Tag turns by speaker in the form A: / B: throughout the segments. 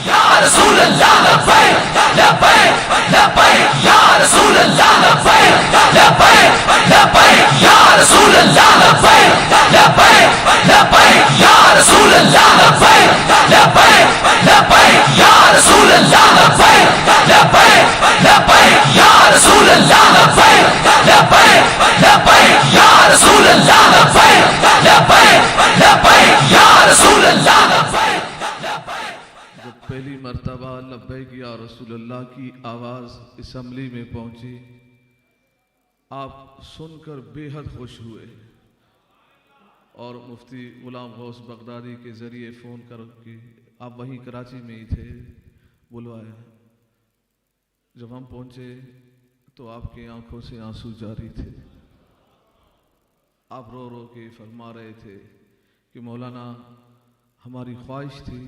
A: یا رسول اللہ لبیک لبیک لبیک یا رسول اللہ لبیک لبیک لبیک یا رسول اللہ لبیک لبیک لبیک یا رسول اللہ لبیک لبیک لبیک یا رسول اللہ لبیک لبیک لبیک یا رسول اللہ لبیک لبیک لبیک یا رسول اللہ لبیک لبیک لبیک یا رسول اللہ لبیک.
B: جب پہلی مرتبہ لبیک یا رسول اللہ کی آواز اسمبلی میں پہنچی، آپ سن کر بے حد خوش ہوئے اور مفتی غلام غوث بغدادی کے ذریعے فون کر کے، آپ وہیں کراچی میں ہی تھے، بلوایا. جب ہم پہنچے تو آپ کی آنکھوں سے آنسو جاری تھے. آپ رو رو کے فرما رہے تھے کہ مولانا ہماری خواہش تھی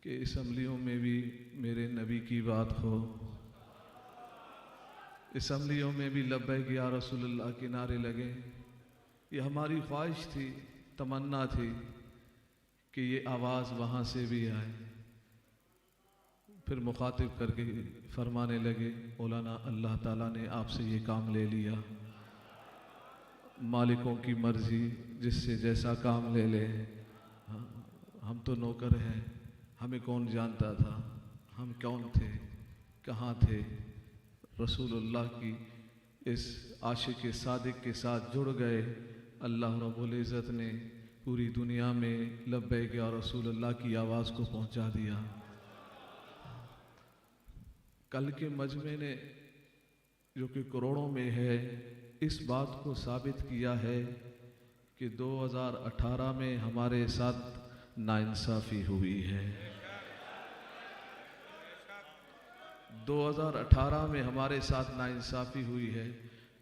B: کہ اسمبلیوں میں بھی میرے نبی کی بات ہو، اسمبلیوں میں بھی لبیک یا رسول اللہ کے نعرے لگے. یہ ہماری خواہش تھی، تمنا تھی کہ یہ آواز وہاں سے بھی آئے. پھر مخاطب کر کے فرمانے لگے، مولانا اللہ تعالیٰ نے آپ سے یہ کام لے لیا، مالکوں کی مرضی، جس سے جیسا کام لے لے. ہم تو نوکر ہیں، ہمیں کون جانتا تھا، ہم کون تھے، کہاں تھے. رسول اللہ کی اس عاشق صادق کے ساتھ جڑ گئے. اللہ رب العزت نے پوری دنیا میں لبیک یا رسول اللہ کی آواز کو پہنچا دیا. کل کے مجمع نے جو کہ کروڑوں میں ہے، اس بات کو ثابت کیا ہے کہ 2018 میں ہمارے ساتھ ناانصافی ہوئی ہے. 2018 میں ہمارے ساتھ ناانصافی ہوئی ہے.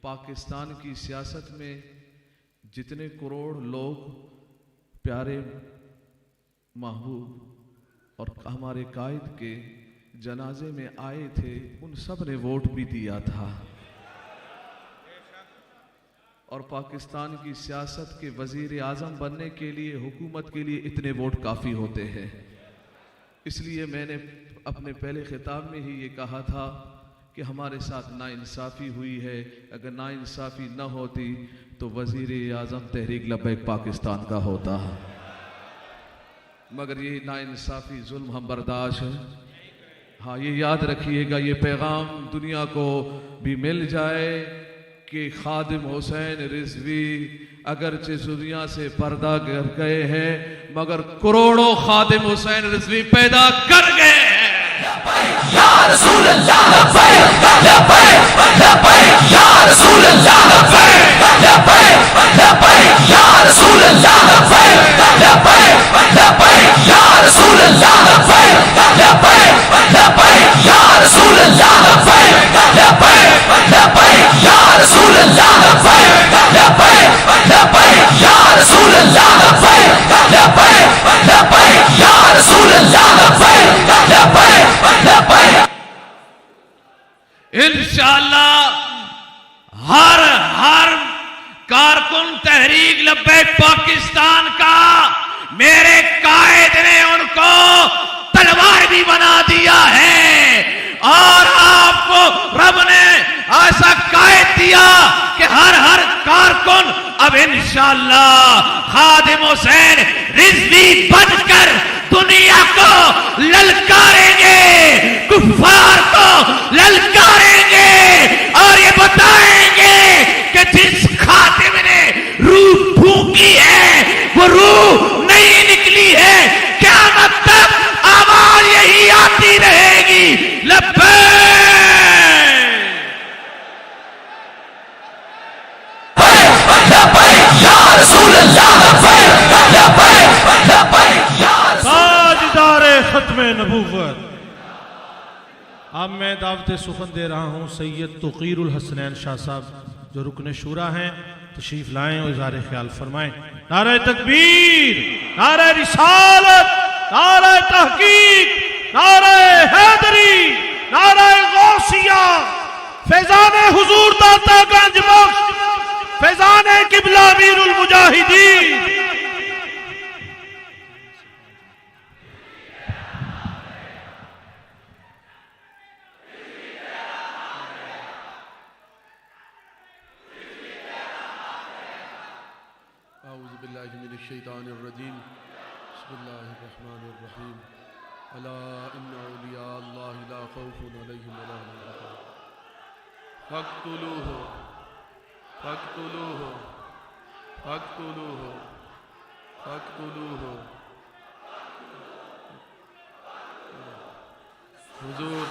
B: پاکستان کی سیاست میں جتنے کروڑ لوگ پیارے محبوب اور ہمارے قائد کے جنازے میں آئے تھے، ان سب نے ووٹ بھی دیا تھا. اور پاکستان کی سیاست کے وزیر اعظم بننے کے لیے، حکومت کے لیے اتنے ووٹ کافی ہوتے ہیں. اس لیے میں نے اپنے پہلے خطاب میں ہی یہ کہا تھا کہ ہمارے ساتھ ناانصافی ہوئی ہے. اگر ناانصافی نہ ہوتی تو وزیر اعظم تحریک لبیک پاکستان کا ہوتا، مگر یہ ناانصافی، ظلم ہم برداشت ہے. ہاں یہ یاد رکھیے گا، یہ پیغام دنیا کو بھی مل جائے کہ خادم حسین رضوی اگرچہ دنیا سے پردہ کر گئے ہیں، مگر کروڑوں خادم حسین رضوی پیدا کر گئے ہیں.
A: یا رسول اللہ لبیک لبیک لبیک یا رسول اللہ لبیک لبیک لبیک یا رسول اللہ لبیک لبیک لبیک یا رسول اللہ لبیک لبیک لبیک یا رسول اللہ لبیک لبیک لبیک یا رسول اللہ لبیک لبیک لبیک یا رسول اللہ لبیک لبیک لبیک یا رسول اللہ لبیک لبیک لبیک.
C: انشاءاللہ ہر کارکن تحریک لبیک پاکستان کا میرے قائد نے ان کو تلوار بھی بنا دیا ہے، اور آپ کو رب نے ایسا قائد دیا کہ ہر کارکن اب انشاءاللہ خادم حسین رضوی بن کر دنیا کو للکاریں گے، کفار کو للکاریں گے، اور یہ بتائیں گے کہ جس خاتم نے روح پھونکی ہے وہ روح نہیں نکلی ہے. قیامت تک آواز یہی آتی رہے گی، لبیک
D: تاجدار ختم نبوت. اب میں دعوت سخن دے رہا ہوں سید تقیر الحسنین شاہ صاحب جو رکن شورا ہیں، تشریف لائیں اور اظہار خیال فرمائیں. نعرہ تکبیر، نعرہ رسالت، نعرہ تحقیق، نعرہ حیدری، نعرہ غوثیہ، فیضان حضور داتا گنج بخش، فیضان قبلہ امیر المجاہدین.
E: الشیطان الرجیم بسم اللہ الرحمن الرحیم الا ان اولیاء اللہ لا خوف علیہم ولا هم يحزنون فاقتلوه فاقتلوه فاقتلوه فاقتلوه حضور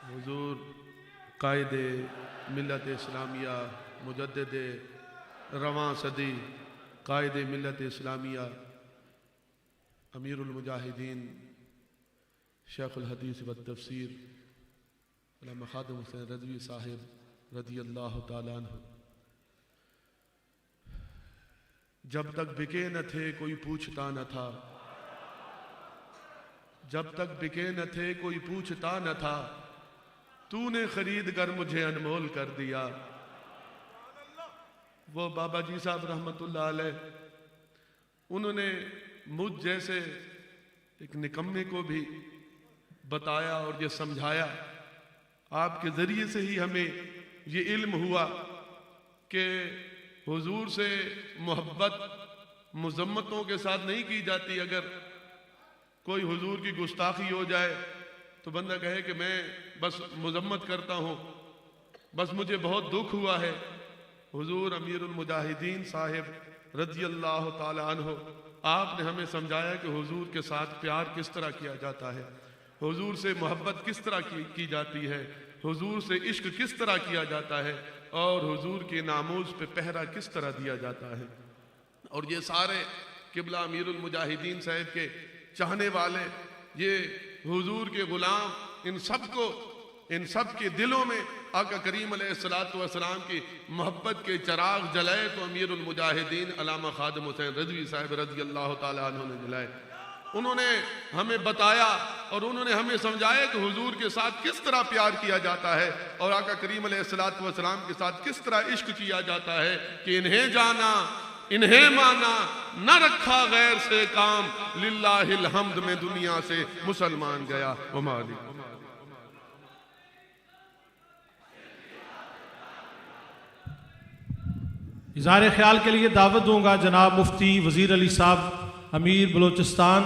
E: حضور قائد ملت اسلامیہ مجدد رواں صدی قائد ملت اسلامیہ امیر المجاہدین شیخ الحدیث والتفسیر علامہ خادم حسین رضوی صاحب رضی اللہ تعالیٰ عنہ جب تک بکے نہ تھے کوئی پوچھتا نہ تھا جب تک بکے نہ تھے کوئی پوچھتا نہ تھا تو نے خرید کر مجھے انمول کر دیا وہ بابا جی صاحب رحمت اللہ علیہ انہوں نے مجھ جیسے ایک نکمے کو بھی بتایا اور یہ سمجھایا آپ کے ذریعے سے ہی ہمیں یہ علم ہوا کہ حضور سے محبت مذمتوں کے ساتھ نہیں کی جاتی اگر کوئی حضور کی گستاخی ہو جائے تو بندہ کہے کہ میں بس مذمت کرتا ہوں بس مجھے بہت دکھ ہوا ہے حضور امیر المجاہدین صاحب رضی اللہ تعالی عنہ آپ نے ہمیں سمجھایا کہ حضور کے ساتھ پیار کس طرح کیا جاتا ہے حضور سے محبت کس طرح کی جاتی ہے حضور سے عشق کس طرح کیا جاتا ہے اور حضور کے ناموز پہ پہرا کس طرح دیا جاتا ہے اور یہ سارے قبلہ امیر المجاہدین صاحب کے چاہنے والے یہ حضور کے غلام ان سب کے دلوں میں آقا کریم علیہ السلام کی محبت کے چراغ جلائے تو امیر المجاہدین علامہ خادم حسین رضوی صاحب رضی اللہ تعالیٰ عنہ نے جلائے انہوں نے ہمیں بتایا اور انہوں نے ہمیں سمجھایا کہ حضور کے ساتھ کس طرح پیار کیا جاتا ہے اور آقا کریم علیہ السلام کے ساتھ کس طرح عشق کیا جاتا ہے کہ انہیں جانا انہیں مانا نہ رکھا غیر سے کام للہ الحمد میں دنیا سے مسلمان گیا ومالی
D: اظہار خیال کے لیے دعوت دوں گا جناب مفتی وزیر علی صاحب امیر بلوچستان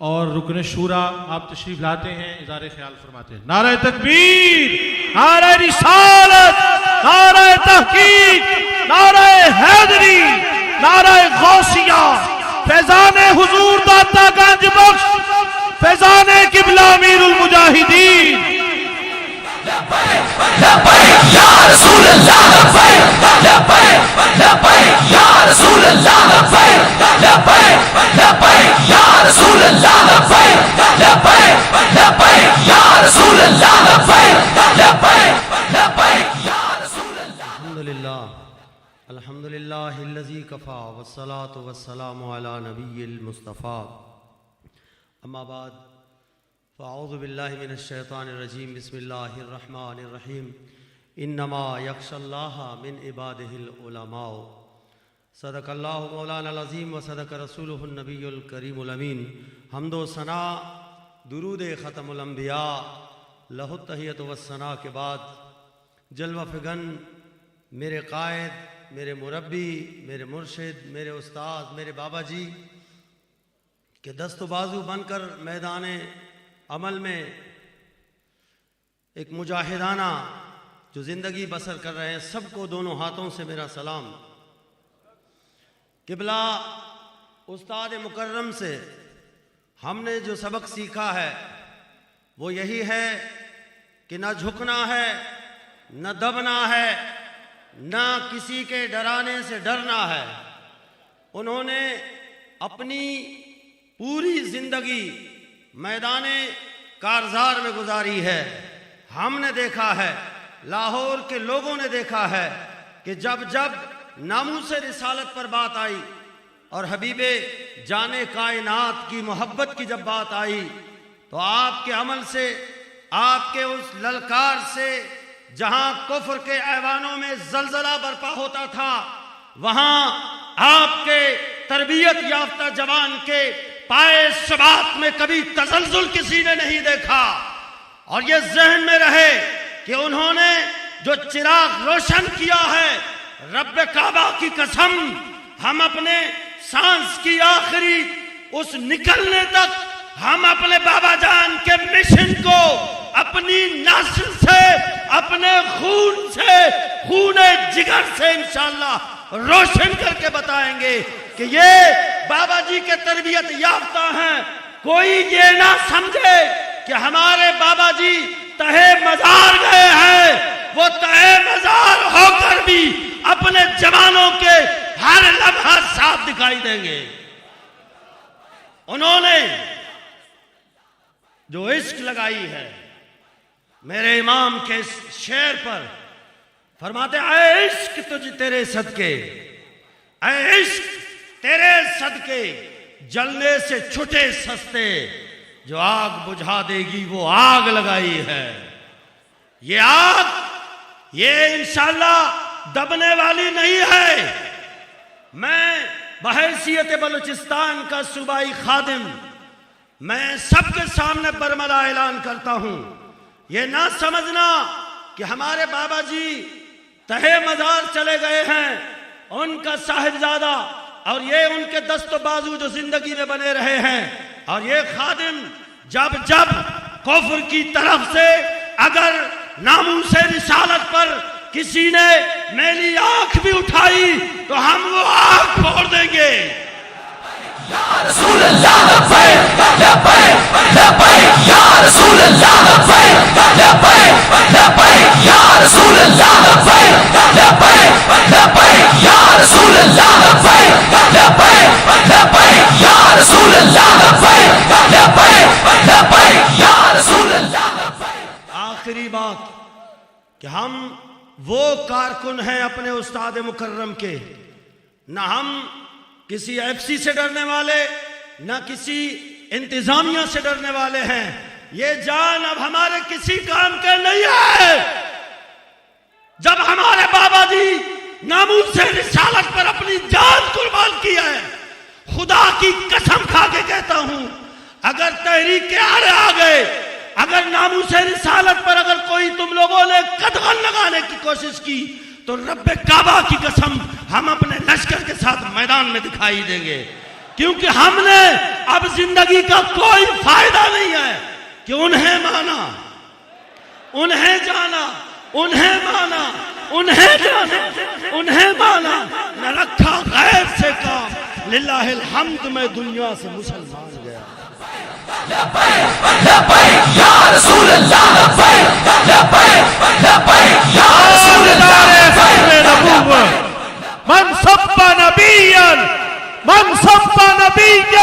D: اور رکن شورا آپ تشریف لاتے ہیں اظہار خیال فرماتے ہیں نعرہ تکبیر نعرہ رسالت نعرہ تحقیق نعرہ حیدری نعرہ غوثیہ فیضان حضور داتا گنج بخش فیضان قبلہ امیر المجاہدین
A: لبیک یا رسول اللہ لبیک لبیک لبیک یا رسول اللہ لبیک لبیک لبیک یا رسول اللہ لبیک لبیک لبیک یا رسول اللہ لبیک لبیک لبیک یا رسول اللہ
F: الحمدللہ الذی کفا والصلاة والسلام علی نبی المصطفیٰ اما بعد فاعوذ باللہ من الشیطان الرجیم بسم اللہ الرحمن الرحیم انما یخشی اللہ من عبادہ العلماء صدق اللہ مولانا العظیم و صدق رسولہ النبی الکریم الامین حمد و ثنا درود ختم الانبیاء لہ التحیت والثناء کے بعد جلوہ فگن میرے قائد میرے مربی میرے مرشد میرے استاد میرے بابا جی کہ دست و بازو بن کر میدان عمل میں ایک مجاہدانہ جو زندگی بسر کر رہے ہیں سب کو دونوں ہاتھوں سے میرا سلام قبلہ استاد مکرم سے ہم نے جو سبق سیکھا ہے وہ یہی ہے کہ نہ جھکنا ہے نہ دبنا ہے نہ کسی کے ڈرانے سے ڈرنا ہے انہوں نے اپنی پوری زندگی میدان کارزار میں گزاری ہے ہم نے دیکھا ہے لاہور کے لوگوں نے دیکھا ہے کہ جب ناموس رسالت پر بات آئی اور حبیب جان کائنات کی محبت کی جب بات آئی تو آپ کے عمل سے آپ کے اس للکار سے جہاں کفر کے ایوانوں میں زلزلہ برپا ہوتا تھا، وہاں آپ کے تربیت یافتہ جوان کے پائے ثبات میں کبھی تزلزل کسی نے نہیں دیکھا. اور یہ ذہن میں رہے کہ انہوں نے جو چراغ روشن کیا ہے، رب کعبہ کی قسم، ہم اپنے سانس کی آخری اس نکلنے تک ہم اپنے بابا جان کے مشن کو اپنی نسل سے، اپنے خون سے، خون جگر سے انشاءاللہ روشن کر کے بتائیں گے کہ یہ بابا جی کے تربیت یافتہ ہیں. کوئی یہ نہ سمجھے کہ ہمارے بابا جی تہے مزار گئے ہیں، وہ تہے مزار ہو کر بھی اپنے جوانوں کے ہر لمحہ ساتھ دکھائی دیں گے. انہوں نے جو عشق لگائی ہے میرے امام کے اس شعر پر، فرماتے اے عشق تجھ تیرے صدقے، اے عشق تیرے صدقے، جلنے سے چھٹے سستے، جو آگ بجھا دے گی وہ آگ لگائی ہے. یہ آگ یہ انشاءاللہ دبنے والی نہیں ہے. میں بحیثیت بلوچستان کا صوبائی خادم میں سب کے سامنے برملا اعلان کرتا ہوں، یہ نہ سمجھنا کہ ہمارے بابا جی تہے مزار چلے گئے ہیں، ان کا صاحبزادہ اور یہ ان کے دست و بازو جو زندگی میں بنے رہے ہیں. اور یہ خادم جب جب کفر کی طرف سے اگر ناموس رسالت پر کسی نے میلی آنکھ بھی اٹھائی تو ہم وہ آنکھ پھوڑ دیں گے.
A: رسول اللہ لبیک لبیک لبیک یا رسول اللہ لبیک لبیک لبیک یا رسول اللہ لبیک لبیک لبیک یا رسول اللہ لبیک لبیک لبیک یا رسول اللہ لبیک لبیک لبیک یا رسول اللہ لبیک.
F: آخری بات کہ ہم وہ کارکن ہیں اپنے استاد مکرم کے، نہ ہم کسی ایف سی سے ڈرنے والے، نہ کسی انتظامیہ سے ڈرنے والے ہیں. یہ جان اب ہمارے کسی کام کے نہیں ہے. جب ہمارے بابا جی ناموس رسالت پر اپنی جان قربان کی ہے، خدا کی قسم کھا کے کہتا ہوں، اگر تحریک کے آڑے آ گئے، اگر ناموس رسالت پر اگر کوئی تم لوگوں نے قدغن لگانے کی کوشش کی تو رب کعبہ کی قسم ہم اپنے لشکر کے ساتھ میدان میں دکھائی دیں گے. کیونکہ ہم نے اب زندگی کا کوئی فائدہ نہیں ہے کہ انہیں مانا، انہیں جانا، انہیں مانا، انہیں جانا، انہیں مانا، نہ رکھا غیر سے کام. للہ الحمد میں دنیا سے مسلمان گیا.
A: لبیک لبیک یا رسول اللہ لبیک